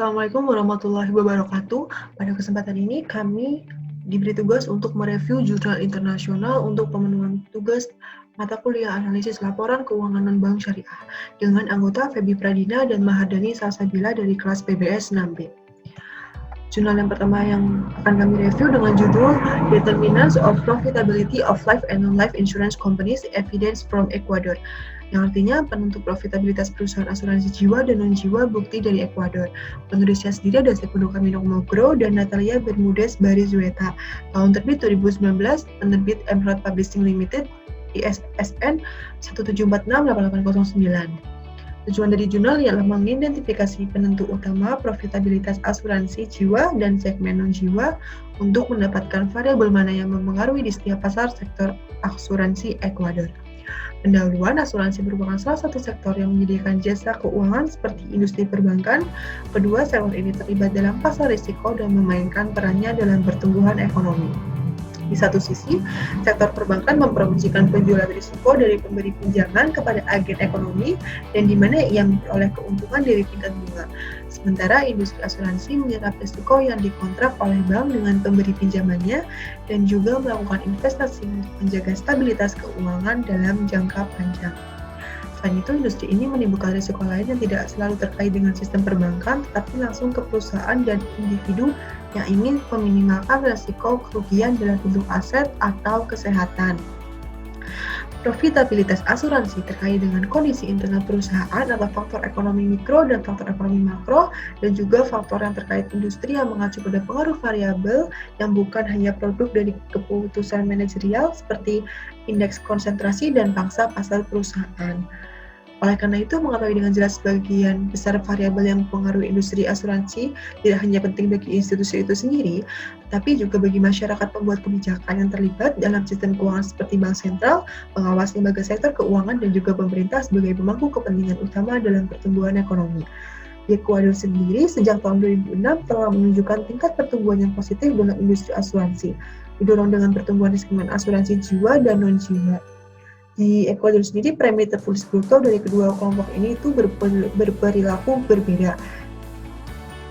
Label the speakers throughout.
Speaker 1: Assalamualaikum warahmatullahi wabarakatuh. Pada kesempatan ini kami diberi tugas untuk mereview jurnal internasional untuk pemenuhan tugas mata kuliah analisis laporan keuangan non-bank syariah dengan anggota Febi Pradina dan Mahardani Salsabila dari kelas PBS 6B. Jurnal yang pertama yang akan kami review dengan judul Determinants of Profitability of Life and Non-Life Insurance Companies Evidence from Ecuador, yang artinya penentu profitabilitas perusahaan asuransi jiwa dan non-jiwa bukti dari Ekuador. Penulisnya sendiri ada Segundo Camino Mogro dan Natalia Bermudez Barizueta. Tahun terbit 2019, penerbit Emerald Publishing Limited, ISSN 1746889. Tujuan dari jurnal ialah mengidentifikasi penentu utama profitabilitas asuransi jiwa dan segmen non-jiwa untuk mendapatkan variabel mana yang mempengaruhi di setiap pasar sektor asuransi Ekuador. Pendahuluan, asuransi merupakan salah satu sektor yang menyediakan jasa keuangan seperti industri perbankan. Kedua, sektor ini terlibat dalam pasar risiko dan memainkan perannya dalam pertumbuhan ekonomi. Di satu sisi, sektor perbankan mempromosikan penjualan risiko dari pemberi pinjaman kepada agen ekonomi dan di mana ia memperoleh keuntungan dari tingkat bunga. Sementara industri asuransi menyerap risiko yang dikontrak oleh bank dengan pemberi pinjamannya dan juga melakukan investasi untuk menjaga stabilitas keuangan dalam jangka panjang. Selain itu, industri ini menimbulkan risiko lain yang tidak selalu terkait dengan sistem perbankan, tetapi langsung ke perusahaan dan individu yang ingin meminimalkan risiko kerugian dalam bentuk aset atau kesehatan. Profitabilitas asuransi terkait dengan kondisi internal perusahaan atau faktor ekonomi mikro dan faktor ekonomi makro, dan juga faktor yang terkait industri yang mengacu pada pengaruh variabel yang bukan hanya produk dari keputusan manajerial seperti indeks konsentrasi dan pangsa pasar perusahaan. Oleh karena itu, mengetahui dengan jelas sebagian besar variabel yang mempengaruhi industri asuransi tidak hanya penting bagi institusi itu sendiri, tetapi juga bagi masyarakat pembuat kebijakan yang terlibat dalam sistem keuangan seperti bank sentral, pengawas lembaga sektor keuangan, dan juga pemerintah sebagai pemangku kepentingan utama dalam pertumbuhan ekonomi. Di Ekuador sendiri, sejak tahun 2006 telah menunjukkan tingkat pertumbuhan yang positif dalam industri asuransi, didorong dengan pertumbuhan di segmen asuransi jiwa dan non-jiwa. Di Ekuador sendiri, premi tertulis bruto dari kedua kelompok ini itu berperilaku berbeda.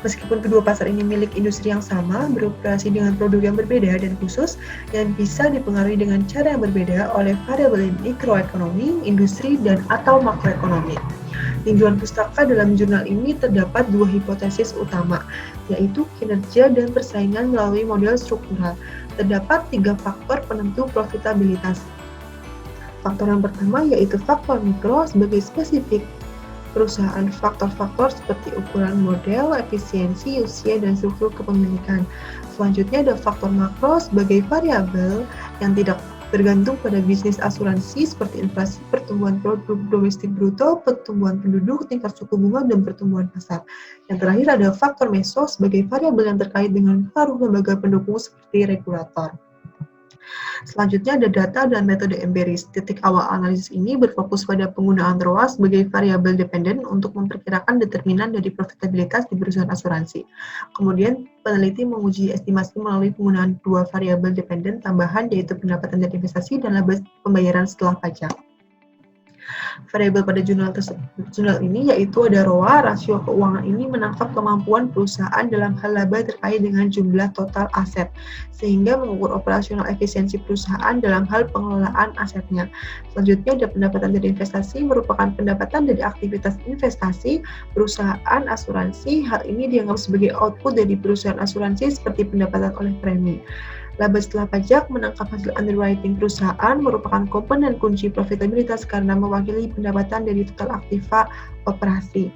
Speaker 1: Meskipun kedua pasar ini milik industri yang sama, beroperasi dengan produk yang berbeda dan khusus, yang bisa dipengaruhi dengan cara yang berbeda oleh variabel mikroekonomi, industri, dan atau makroekonomi. Tinjauan pustaka dalam jurnal ini terdapat dua hipotesis utama, yaitu kinerja dan persaingan melalui model struktural. Terdapat tiga faktor penentu profitabilitas. Faktor yang pertama yaitu faktor mikro sebagai spesifik perusahaan, faktor-faktor seperti ukuran model, efisiensi, usia, dan struktur kepemilikan. Selanjutnya ada faktor makro sebagai variabel yang tidak bergantung pada bisnis asuransi seperti inflasi, pertumbuhan produk domestik bruto, pertumbuhan penduduk, tingkat suku bunga, dan pertumbuhan pasar. Yang terakhir ada faktor meso sebagai variabel yang terkait dengan pengaruh lembaga pendukung seperti regulator. Selanjutnya ada data dan metode empiris. Titik awal analisis ini berfokus pada penggunaan ROA sebagai variabel dependen untuk memperkirakan determinan dari profitabilitas di perusahaan asuransi. Kemudian peneliti menguji estimasi melalui penggunaan dua variabel dependen tambahan, yaitu pendapatan dari investasi dan laba pembayaran setelah pajak. Variabel pada jurnal ini yaitu ada ROA. Rasio keuangan ini menangkap kemampuan perusahaan dalam hal laba terkait dengan jumlah total aset, sehingga mengukur operasional efisiensi perusahaan dalam hal pengelolaan asetnya. Selanjutnya ada pendapatan dari investasi, merupakan pendapatan dari aktivitas investasi perusahaan asuransi. Hal ini dianggap sebagai output dari perusahaan asuransi seperti pendapatan oleh premi. Laba setelah pajak menangkap hasil underwriting perusahaan, merupakan komponen kunci profitabilitas karena mewakili pendapatan dari total aktiva operasi.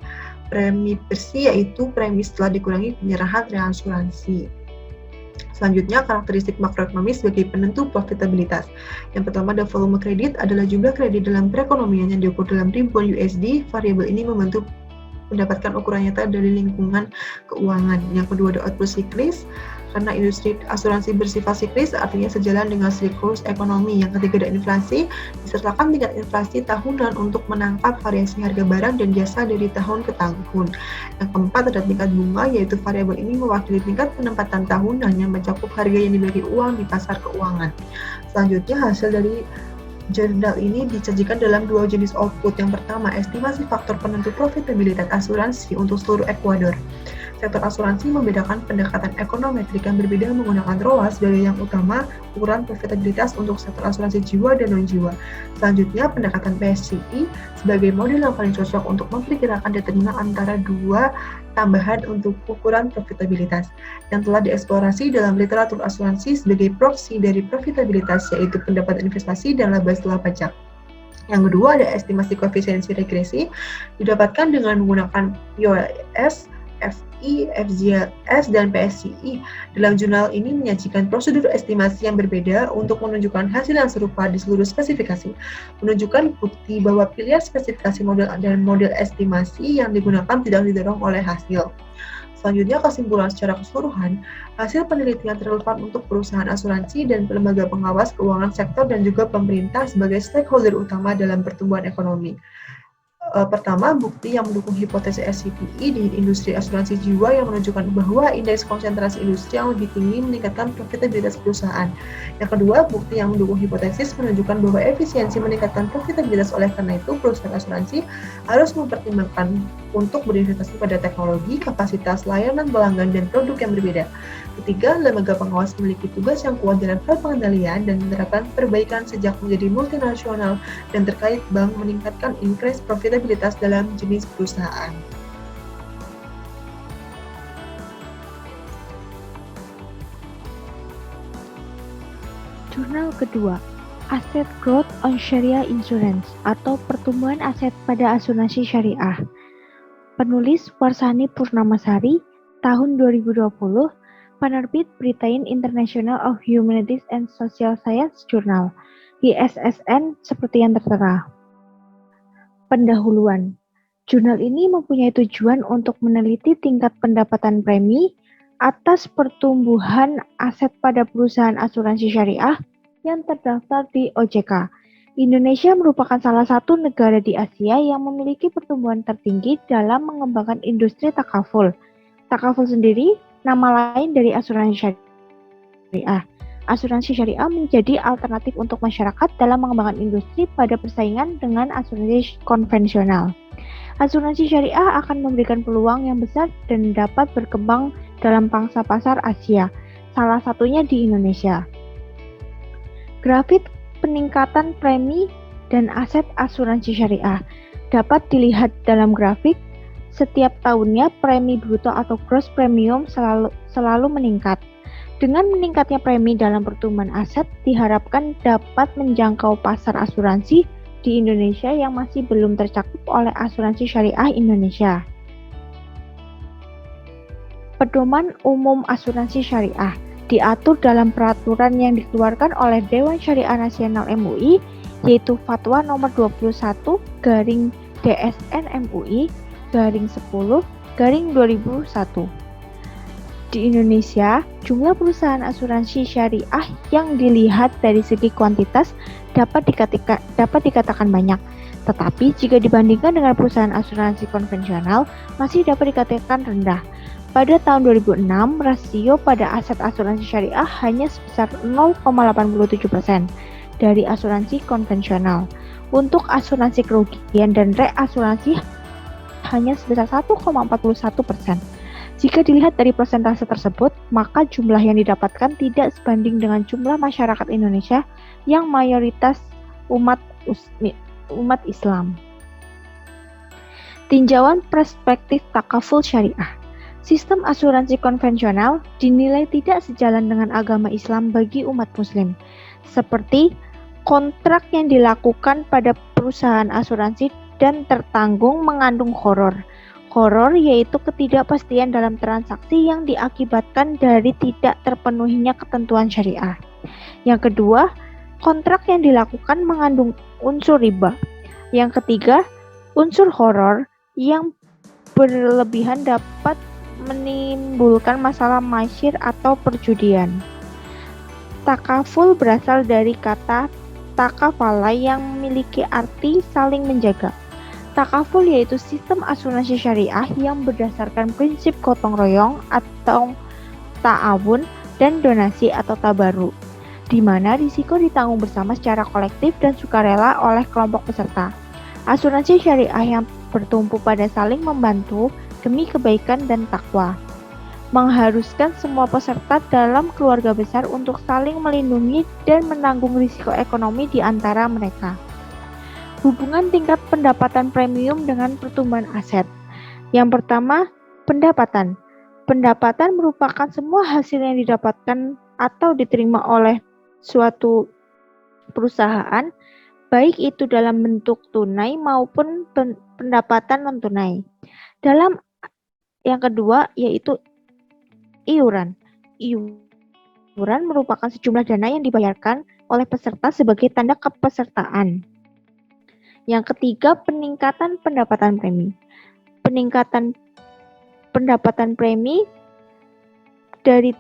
Speaker 1: Premi bersih yaitu premi setelah dikurangi penyerahan reasuransi. Selanjutnya, karakteristik makroekonomi sebagai penentu profitabilitas. Yang pertama ada volume kredit, adalah jumlah kredit dalam perekonomian yang diukur dalam ribuan USD. Variabel ini membantu mendapatkan ukuran nyata dari lingkungan keuangan. Yang kedua ada output siklis, karena industri asuransi bersifat siklis, artinya sejalan dengan siklus ekonomi. Yang ketiga ada inflasi, disertakan tingkat inflasi tahunan untuk menangkap variasi harga barang dan jasa dari tahun ke tahun. Yang keempat ada tingkat bunga, yaitu variabel ini mewakili tingkat penempatan tahunan yang mencakup harga yang dibeli uang di pasar keuangan. Selanjutnya, hasil dari jurnal ini disajikan dalam dua jenis output. Yang pertama, estimasi faktor penentu profitabilitas asuransi untuk seluruh Ekuador. Sektor asuransi membedakan pendekatan ekonometrik yang berbeda menggunakan ROA sebagai yang utama, ukuran profitabilitas untuk sektor asuransi jiwa dan non-jiwa. Selanjutnya, pendekatan PSCI sebagai model yang paling cocok untuk memperkirakan determinan antara dua tambahan untuk ukuran profitabilitas yang telah dieksplorasi dalam literatur asuransi sebagai proksi dari profitabilitas, yaitu pendapatan investasi dan laba setelah pajak. Yang kedua ada estimasi koefisiensi regresi, didapatkan dengan menggunakan POS, FI, FGLS, dan PSCI. Dalam jurnal ini menyajikan prosedur estimasi yang berbeda untuk menunjukkan hasil yang serupa di seluruh spesifikasi, menunjukkan bukti bahwa pilihan spesifikasi model dan model estimasi yang digunakan tidak didorong oleh hasil. Selanjutnya, kesimpulan secara keseluruhan, hasil penelitian relevan untuk perusahaan asuransi dan lembaga pengawas keuangan sektor dan juga pemerintah sebagai stakeholder utama dalam pertumbuhan ekonomi. Pertama, bukti yang mendukung hipotesis SCPI di industri asuransi jiwa yang menunjukkan bahwa indeks konsentrasi industri yang lebih tinggi meningkatkan profitabilitas perusahaan. Yang kedua, bukti yang mendukung hipotesis menunjukkan bahwa efisiensi meningkatkan profitabilitas, oleh karena itu perusahaan asuransi harus mempertimbangkan untuk berinvestasi pada teknologi, kapasitas, layanan pelanggan, dan produk yang berbeda. Ketiga, lembaga pengawas memiliki tugas yang kuat dalam hal pengendalian dan menerapkan perbaikan sejak menjadi multinasional dan terkait bank meningkatkan increase profitabilitas dalam jenis perusahaan.
Speaker 2: Jurnal kedua, Asset Growth on Sharia Insurance atau pertumbuhan aset pada asuransi syariah. Penulis Warsani Purnamasari, tahun 2020, penerbit Britain International of Humanities and Social Science Journal, ISSN seperti yang tertera. Pendahuluan. Jurnal ini mempunyai tujuan untuk meneliti tingkat pendapatan premi atas pertumbuhan aset pada perusahaan asuransi syariah yang terdaftar di OJK. Indonesia merupakan salah satu negara di Asia yang memiliki pertumbuhan tertinggi dalam mengembangkan industri takaful. Takaful sendiri nama lain dari asuransi syariah. Asuransi syariah menjadi alternatif untuk masyarakat dalam mengembangkan industri pada persaingan dengan asuransi konvensional. Asuransi syariah akan memberikan peluang yang besar dan dapat berkembang dalam pangsa pasar Asia, salah satunya di Indonesia. Grafik peningkatan premi dan aset asuransi syariah dapat dilihat dalam grafik. Setiap tahunnya premi bruto atau gross premium selalu meningkat. Dengan meningkatnya premi dalam pertumbuhan aset diharapkan dapat menjangkau pasar asuransi di Indonesia yang masih belum tercakup oleh asuransi syariah Indonesia. Pedoman Umum Asuransi Syariah diatur dalam peraturan yang dikeluarkan oleh Dewan Syariah Nasional MUI, yaitu Fatwa nomor 21/DSN-MUI/10/2001. Di Indonesia, jumlah perusahaan asuransi syariah yang dilihat dari segi kuantitas dapat dikatakan banyak, tetapi jika dibandingkan dengan perusahaan asuransi konvensional masih dapat dikatakan rendah. Pada tahun 2006, rasio pada aset asuransi syariah hanya sebesar 0,87% dari asuransi konvensional. Untuk asuransi kerugian dan reasuransi hanya sebesar 1,41%. Jika dilihat dari persentase tersebut, maka jumlah yang didapatkan tidak sebanding dengan jumlah masyarakat Indonesia yang mayoritas umat Islam. Tinjauan perspektif takaful syariah. Sistem asuransi konvensional dinilai tidak sejalan dengan agama Islam bagi umat muslim, seperti kontrak yang dilakukan pada perusahaan asuransi dan tertanggung mengandung horor. Horor yaitu ketidakpastian dalam transaksi yang diakibatkan dari tidak terpenuhinya ketentuan syariah. Yang kedua, kontrak yang dilakukan mengandung unsur riba. Yang ketiga, unsur horor yang berlebihan dapat menimbulkan masalah masyir atau perjudian. Takaful berasal dari kata takafala yang memiliki arti saling menjaga. Takaful yaitu sistem asuransi syariah yang berdasarkan prinsip gotong royong atau ta'awun dan donasi atau tabaru, di mana risiko ditanggung bersama secara kolektif dan sukarela oleh kelompok peserta. Asuransi syariah yang bertumpu pada saling membantu demi kebaikan dan takwa. mengharuskan semua peserta dalam keluarga besar untuk saling melindungi dan menanggung risiko ekonomi di antara mereka. Hubungan tingkat pendapatan premium dengan pertumbuhan aset. Yang pertama, pendapatan. Pendapatan merupakan semua hasil yang didapatkan atau diterima oleh suatu perusahaan, baik itu dalam bentuk tunai maupun pendapatan non-tunai. Dalam yang kedua, yaitu iuran. Iuran merupakan sejumlah dana yang dibayarkan oleh peserta sebagai tanda kepesertaan. Yang ketiga, peningkatan pendapatan premi. Peningkatan pendapatan premi dari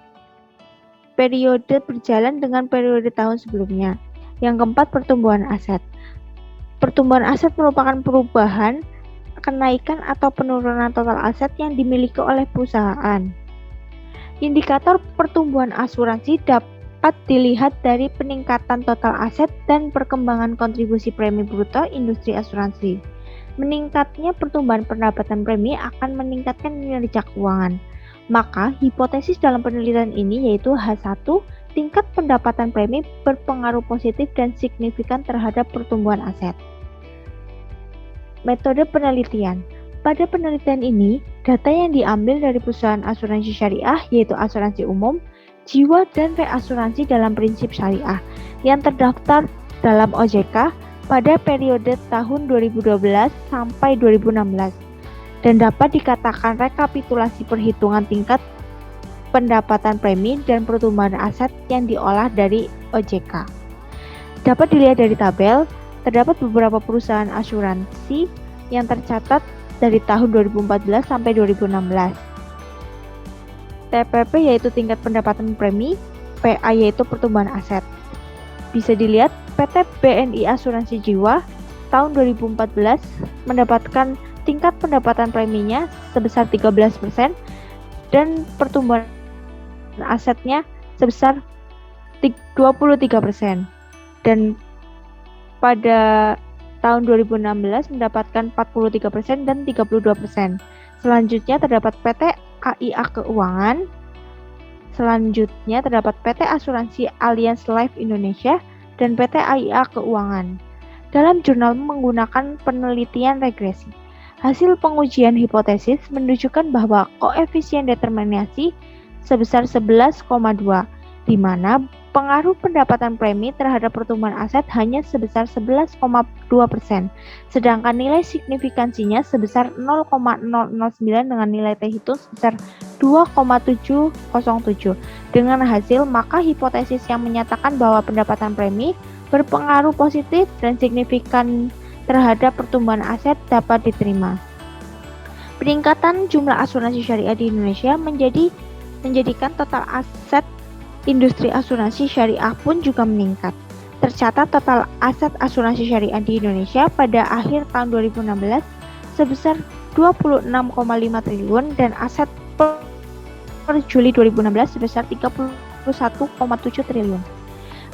Speaker 2: periode berjalan dengan periode tahun sebelumnya. Yang keempat, pertumbuhan aset. Pertumbuhan aset merupakan perubahan, kenaikan atau penurunan total aset yang dimiliki oleh perusahaan. Indikator pertumbuhan asuransi dapat dilihat dari peningkatan total aset dan perkembangan kontribusi premi bruto industri asuransi. Meningkatnya pertumbuhan pendapatan premi akan meningkatkan kinerja keuangan. Maka, hipotesis dalam penelitian ini yaitu H1, tingkat pendapatan premi berpengaruh positif dan signifikan terhadap pertumbuhan aset. Metode penelitian. Pada penelitian ini, data yang diambil dari perusahaan asuransi syariah yaitu asuransi umum, jiwa, dan reasuransi dalam prinsip syariah yang terdaftar dalam OJK pada periode tahun 2012 sampai 2016 dan dapat dikatakan rekapitulasi perhitungan tingkat pendapatan premi dan pertumbuhan aset yang diolah dari OJK. Dapat dilihat dari tabel, terdapat beberapa perusahaan asuransi yang tercatat dari tahun 2014 sampai 2016. TPP yaitu tingkat pendapatan premi, PA yaitu pertumbuhan aset. Bisa dilihat PT BNI Asuransi Jiwa tahun 2014 mendapatkan tingkat pendapatan preminya sebesar 13% dan pertumbuhan asetnya sebesar 23%. Dan pada tahun 2016 mendapatkan 43% dan 32%. Selanjutnya terdapat PT AIA Keuangan. Selanjutnya terdapat PT Asuransi Allianz Life Indonesia dan PT AIA Keuangan. Dalam jurnal menggunakan penelitian regresi. Hasil pengujian hipotesis menunjukkan bahwa koefisien determinasi sebesar 11,2, di mana pengaruh pendapatan premi terhadap pertumbuhan aset hanya sebesar 11,2%, sedangkan nilai signifikansinya sebesar 0,009 dengan nilai T hitung sebesar 2,707. Dengan hasil, maka hipotesis yang menyatakan bahwa pendapatan premi berpengaruh positif dan signifikan terhadap pertumbuhan aset dapat diterima. Peningkatan jumlah asuransi syariah di Indonesia menjadikan total aset industri asuransi syariah pun juga meningkat. Tercatat total aset asuransi syariah di Indonesia pada akhir tahun 2016 sebesar 26,5 triliun dan aset per Juli 2016 sebesar 31,7 triliun.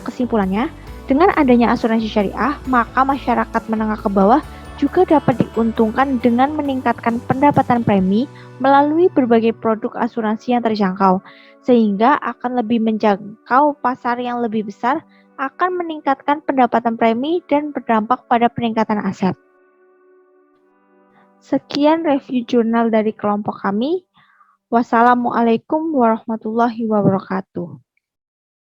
Speaker 2: Kesimpulannya, dengan adanya asuransi syariah, maka masyarakat menengah ke bawah juga dapat diuntungkan dengan meningkatkan pendapatan premi melalui berbagai produk asuransi yang terjangkau, sehingga akan lebih menjangkau pasar yang lebih besar, akan meningkatkan pendapatan premi dan berdampak pada peningkatan aset. Sekian review jurnal dari kelompok kami. Wassalamualaikum warahmatullahi wabarakatuh.